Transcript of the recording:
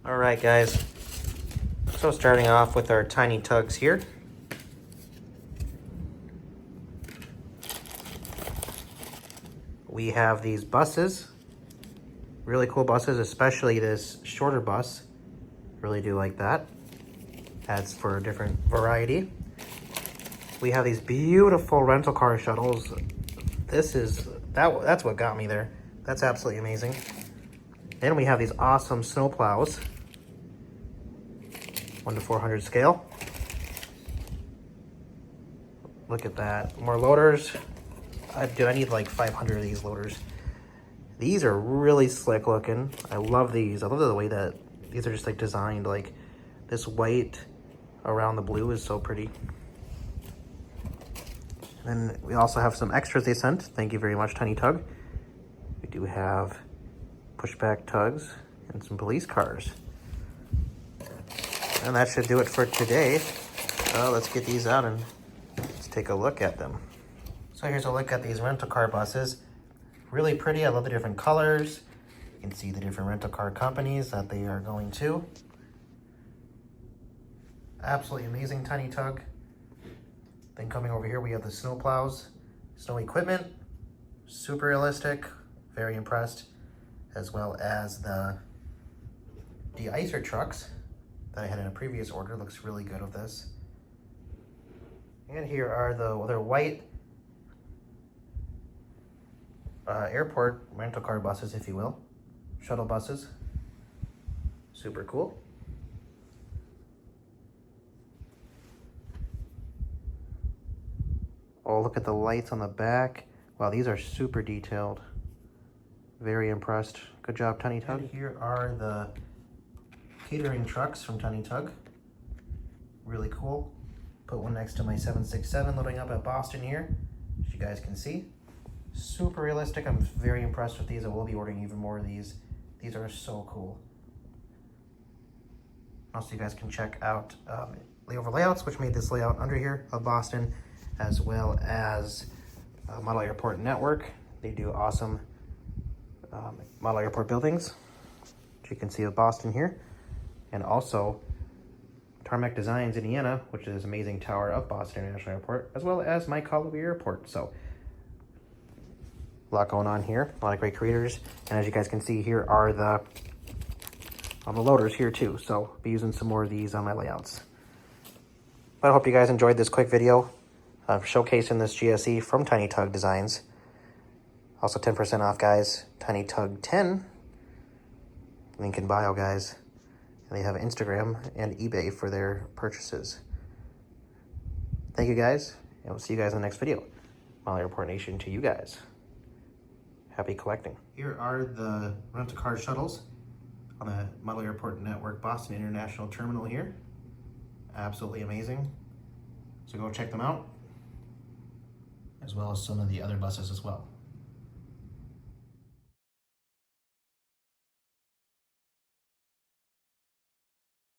All right, guys. So starting off with our Tinytugs here. We have these buses. Really cool buses, especially this shorter bus. Really do like that. Adds for a different variety. We have these beautiful rental car shuttles. That's what got me there. That's absolutely amazing. Then we have these awesome snow plows. 1:400 scale. Look at that. More loaders. I need like 500 of these loaders. These are really slick looking. I love these. I love the way that these are just like designed. Like this white around the blue is so pretty. And then we also have some extras they sent. Thank you very much, Tinytug. We do have pushback tugs and some police cars. And that should do it for today. Let's get these out and let's take a look at them. So here's a look at these rental car buses. Really pretty. I love the different colors. You can see the different rental car companies that they are going to. Absolutely amazing, Tinytug. Then coming over here, we have the snow plows, snow equipment. Super realistic. Very impressed. As well as the de-icer trucks that I had in a previous order. Looks really good with this. And here are the other white airport rental car buses, if you will. Shuttle buses. Super cool. Oh, look at the lights on the back. Wow, these are super detailed. Very impressed. Good job, Tinytug. And here are the catering trucks from Tinytug. Really cool. Put one next to my 767 loading up at Boston here, as you guys can see. Super realistic. I'm very impressed with these. I will be ordering even more of these. These are so cool. Also, you guys can check out Layover Layouts, which made this layout under here of Boston, as well as Model Airport Network. They do awesome model airport buildings, which you can see of Boston here. And also Tarmac Designs Indiana, which is this amazing tower of Boston International Airport, as well as Mike Holloway Airport. So a lot going on here, a lot of great creators. And as you guys can see, here are the loaders here too. So I'll be using some more of these on my layouts. But I hope you guys enjoyed this quick video of showcasing this GSE from Tinytug Designs. Also 10% off, guys. Tinytug 10. Link in bio, guys. And they have Instagram and eBay for their purchases. Thank you, guys. And we'll see you guys in the next video. Model Airport Nation to you guys. Happy collecting. Here are the rental car shuttles on the Model Airport Network Boston International Terminal here. Absolutely amazing. So go check them out, as well as some of the other buses as well.